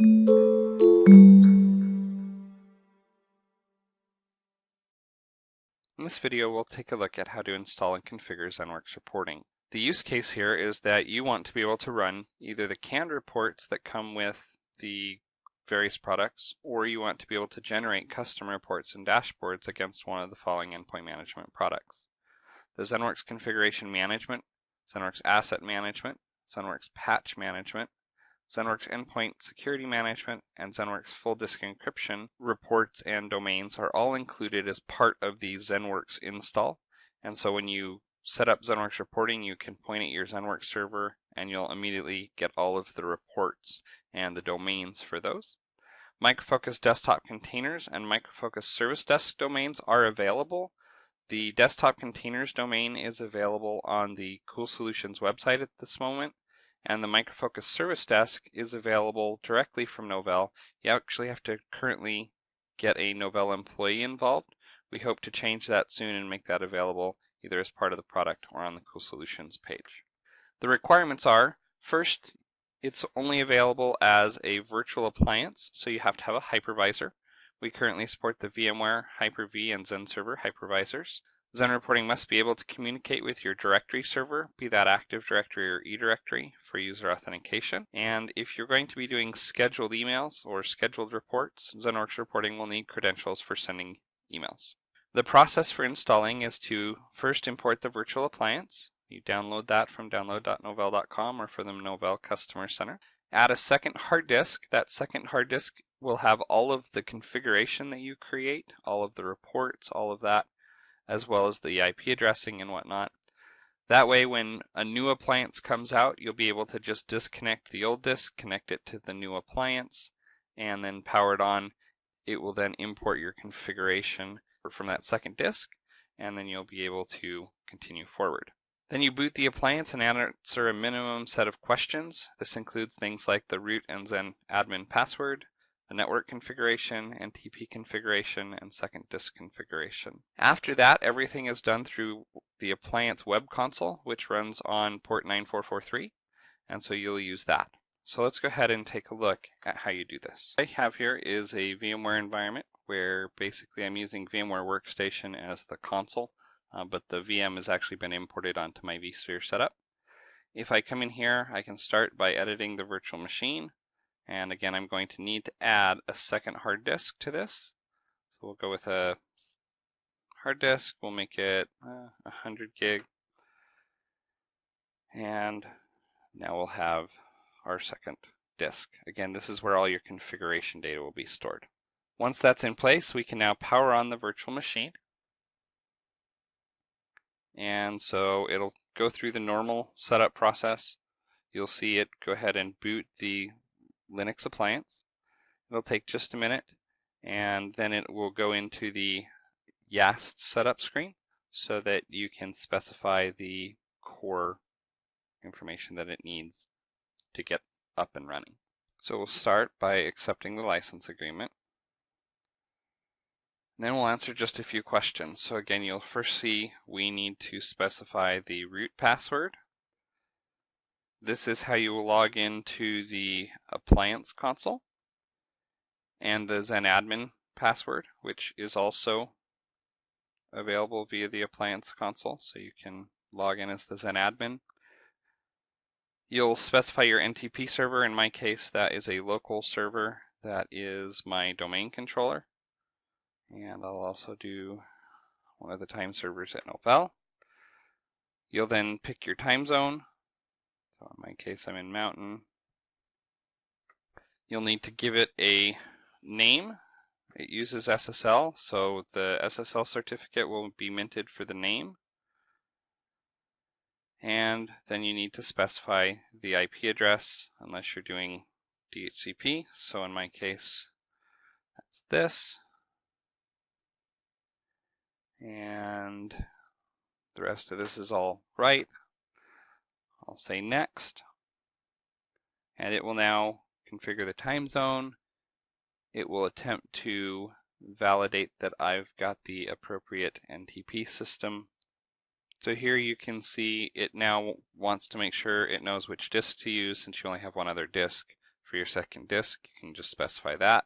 In this video, we'll take a look at how to install and configure ZENworks reporting. The use case here is that you want to be able to run either the canned reports that come with the various products, or you want to be able to generate custom reports and dashboards against one of the following endpoint management products: the ZENworks Configuration Management, ZENworks Asset Management, ZENworks Patch Management, ZENworks Endpoint Security Management, and ZENworks Full Disk Encryption reports and domains are all included as part of the ZENworks install. And so when you set up ZENworks reporting, you can point at your ZENworks server and you'll immediately get all of the reports and the domains for those. Micro Focus Desktop Containers and Micro Focus Service Desk domains are available. The Desktop Containers domain is available on the Cool Solutions website at this moment, and the Micro Focus Service Desk is available directly from Novell. You actually have to currently get a Novell employee involved. We hope to change that soon and make that available either as part of the product or on the Cool Solutions page. The requirements are, first, it's only available as a virtual appliance, so you have to have a hypervisor. We currently support the VMware, Hyper-V, and XenServer hypervisors. Zen reporting must be able to communicate with your directory server, be that Active Directory or eDirectory, for user authentication. And if you're going to be doing scheduled emails or scheduled reports, ZENworks reporting will need credentials for sending emails. The process for installing is to first import the virtual appliance. You download that from download.novell.com or from the Novell Customer Center. Add a second hard disk. That second hard disk will have all of the configuration that you create, all of the reports, all of that, as well as the IP addressing and whatnot. That way, when a new appliance comes out, you'll be able to just disconnect the old disk, connect it to the new appliance, and then power it on. It will then import your configuration from that second disk, and then you'll be able to continue forward. Then you boot the appliance and answer a minimum set of questions. This includes things like the root and Zen admin password, the network configuration, NTP configuration, and second disk configuration. After that, everything is done through the appliance web console, which runs on port 9443, and so you'll use that. So let's go ahead and take a look at how you do this. What I have here is a VMware environment where basically I'm using VMware Workstation as the console, but the VM has actually been imported onto my vSphere setup. If I come in here, I can start by editing the virtual machine. And again, I'm going to need to add a second hard disk to this. So we'll go with a hard disk. We'll make it 100 gig. And now we'll have our second disk. Again, this is where all your configuration data will be stored. Once that's in place, we can now power on the virtual machine. And so it'll go through the normal setup process. You'll see it go ahead and boot the Linux appliance. It'll take just a minute, and then it will go into the YAST setup screen so that you can specify the core information that it needs to get up and running. So we'll start by accepting the license agreement. And then we'll answer just a few questions. So again, you'll first see we need to specify the root password. This is how you will log into the appliance console, and the Zen admin password, which is also available via the appliance console, so you can log in as the Zen admin. You'll specify your NTP server. In my case, that is a local server that is my domain controller. And I'll also do one of the time servers at Novell. You'll then pick your time zone. So in my case, I'm in Mountain. You'll need to give it a name. It uses SSL, so the SSL certificate will be minted for the name. And then you need to specify the IP address unless you're doing DHCP. So in my case, that's this. And the rest of this is all right. I'll say next, and it will now configure the time zone. It will attempt to validate that I've got the appropriate NTP system. So here you can see it now wants to make sure it knows which disk to use, since you only have one other disk For your second disk, you can just specify that.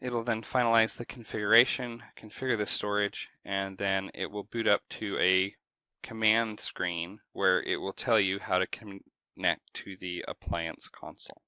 It'll then finalize the configuration, configure the storage, and then it will boot up to a command screen where it will tell you how to connect to the appliance console.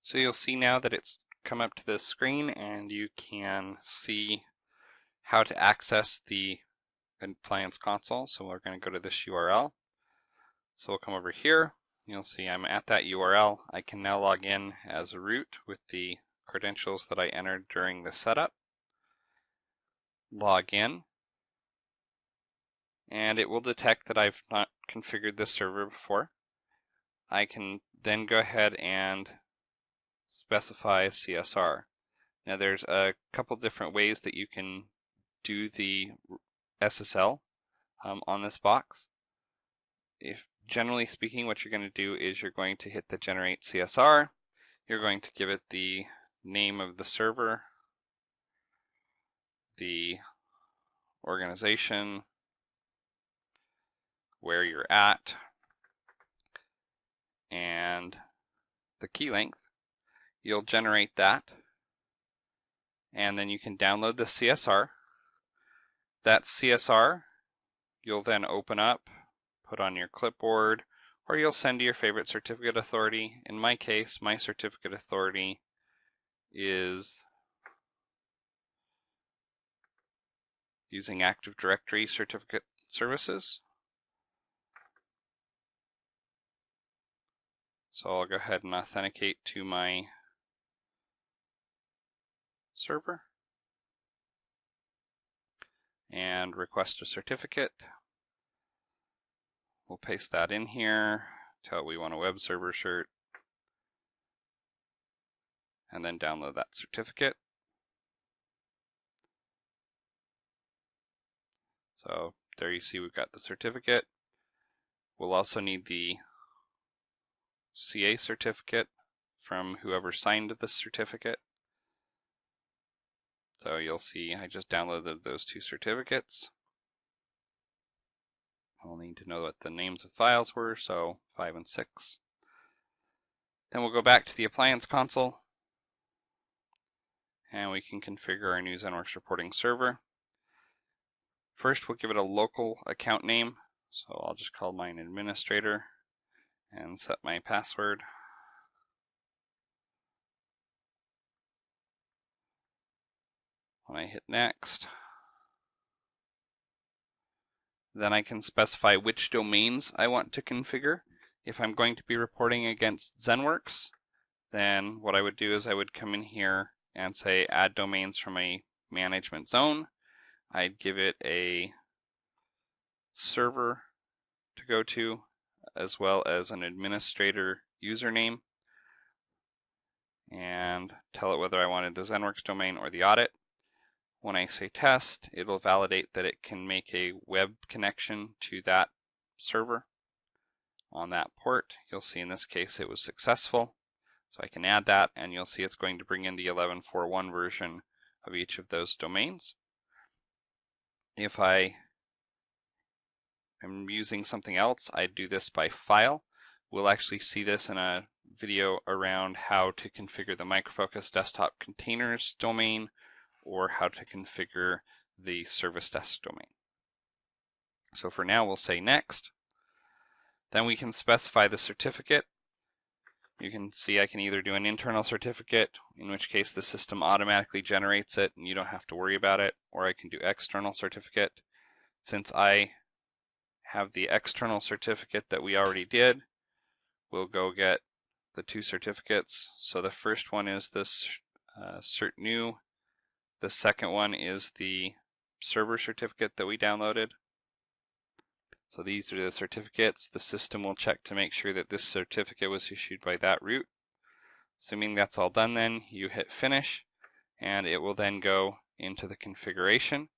So you'll see now that it's come up to this screen and you can see how to access the appliance console. So we're going to go to this URL. So we'll come over here. You'll see I'm at that URL. I can now log in as root with the credentials that I entered during the setup. Log in. And it will detect that I've not configured this server before. I can then go ahead and specify CSR. Now there's a couple different ways that you can do the SSL on this box. Generally speaking, what you're going to do is you're going to hit the generate CSR. You're going to give it the name of the server, the organization, where you're at, and the key length. You'll generate that, and then you can download the CSR. That CSR you'll then open up, put on your clipboard, or you'll send to your favorite certificate authority. In my case, my certificate authority is using Active Directory Certificate Services. So I'll go ahead and authenticate to my server and request a certificate. We'll paste that in here, tell it we want a web server cert, and then download that certificate. So there you see we've got the certificate. We'll also need the CA certificate from whoever signed the certificate. So you'll see I just downloaded those two certificates. I'll need to know what the names of files were, so 5 and 6. Then we'll go back to the appliance console and we can configure our new ZENworks reporting server. First, we'll give it a local account name. So I'll just call mine administrator and set my password. When I hit next, then I can specify which domains I want to configure. If I'm going to be reporting against ZENworks, then what I would do is I would come in here and say add domains from a management zone. I'd give it a server to go to, as well as an administrator username, and tell it whether I wanted the ZENworks domain or the audit. When I say test, it'll validate that it can make a web connection to that server on that port. You'll see in this case it was successful. So I can add that, and you'll see it's going to bring in the 11.4.1 version of each of those domains. If I am using something else, I'd do this by file. We'll actually see this in a video around how to configure the Micro Focus desktop containers domain, or how to configure the service desk domain. So for now, we'll say next. Then we can specify the certificate. You can see I can either do an internal certificate, in which case the system automatically generates it and you don't have to worry about it, or I can do external certificate. Since I have the external certificate that we already did, we'll go get the two certificates. So the first one is this cert new. The second one is the server certificate that we downloaded. So these are the certificates. The system will check to make sure that this certificate was issued by that root. Assuming that's all done, then you hit finish and it will then go into the configuration.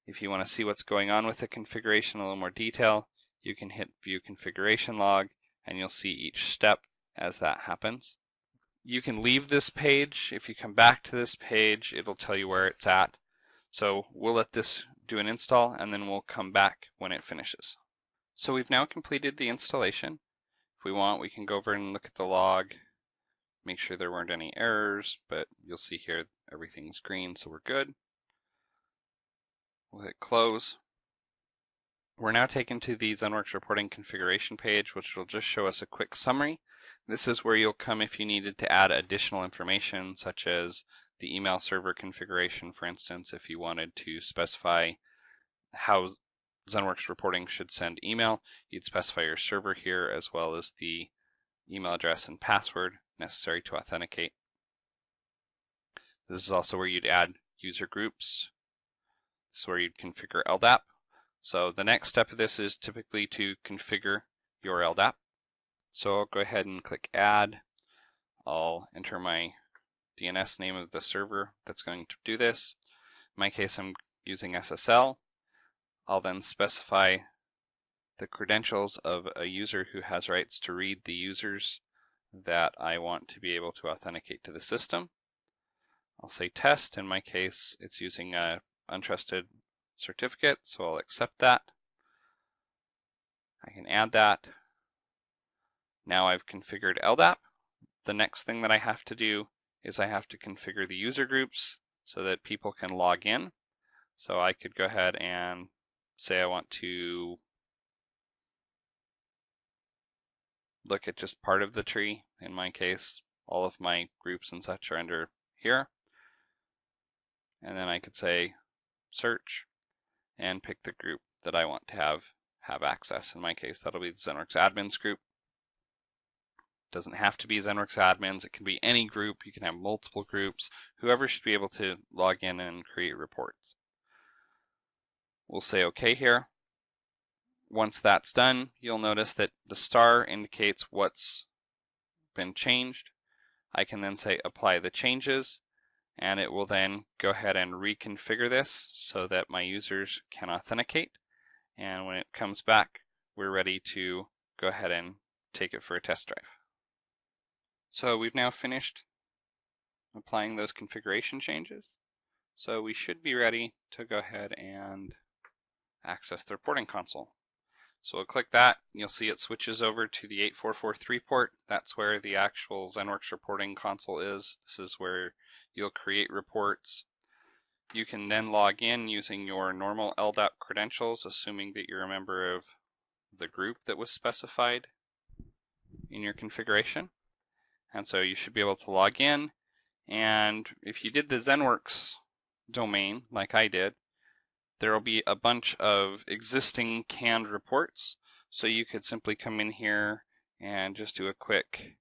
If you want to see what's going on with the configuration in a little more detail, you can hit view configuration log and you'll see each step as that happens. You can leave this page. If you come back to this page, it'll tell you where it's at. So we'll let this do an install and then we'll come back when it finishes. So we've now completed the installation. If we want, we can go over and look at the log, make sure there weren't any errors, but you'll see here everything's green, so we're good. We'll hit close. We're now taken to the ZENworks reporting configuration page, which will just show us a quick summary. This is where you'll come if you needed to add additional information, such as the email server configuration, for instance, if you wanted to specify how ZENworks reporting should send email, you'd specify your server here as well as the email address and password necessary to authenticate. This is also where you'd add user groups. This is where you'd configure LDAP. So the next step of this is typically to configure your LDAP. So I'll go ahead and click Add. I'll enter my DNS name of the server that's going to do this. In my case, I'm using SSL. I'll then specify the credentials of a user who has rights to read the users that I want to be able to authenticate to the system. I'll say test. In my case, it's using a untrusted certificate, so I'll accept that. I can add that. Now I've configured LDAP. The next thing that I have to do is I have to configure the user groups so that people can log in. So I could go ahead and say I want to look at just part of the tree. In my case, all of my groups and such are under here. And then I could say search and pick the group that I want to have access. In my case, that'll be the ZENworks admins group. Doesn't have to be ZENworks admins, it can be any group, you can have multiple groups, whoever should be able to log in and create reports. We'll say OK here. Once that's done, you'll notice that the star indicates what's been changed. I can then say apply the changes, and it will then go ahead and reconfigure this so that my users can authenticate. And when it comes back, we're ready to go ahead and take it for a test drive. So we've now finished applying those configuration changes. So we should be ready to go ahead and access the reporting console. So we'll click that, you'll see it switches over to the 8443 port. That's where the actual ZENworks reporting console is. This is where you'll create reports. You can then log in using your normal LDAP credentials, assuming that you're a member of the group that was specified in your configuration. And so you should be able to log in, and if you did the ZENworks domain like I did, there will be a bunch of existing canned reports, so you could simply come in here and just do a quick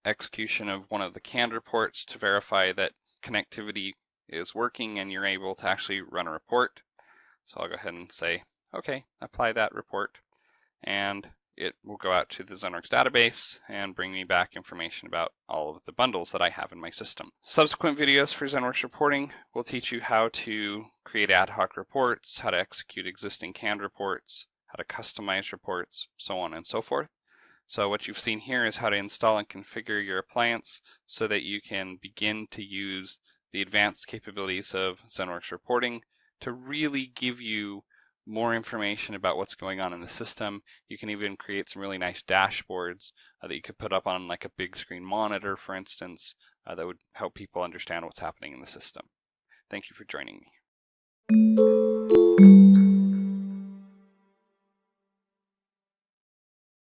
execution of one of the canned reports to verify that connectivity is working and you're able to actually run a report. So I'll go ahead and say, okay, apply that report, and it will go out to the ZENworks database and bring me back information about all of the bundles that I have in my system. Subsequent videos for ZENworks reporting will teach you how to create ad hoc reports, how to execute existing canned reports, how to customize reports, so on and so forth. So what you've seen here is how to install and configure your appliance so that you can begin to use the advanced capabilities of ZENworks reporting to really give you more information about what's going on in the system. You can even create some really nice dashboards that you could put up on like a big screen monitor, for instance, that would help people understand what's happening in the system. Thank you for joining me.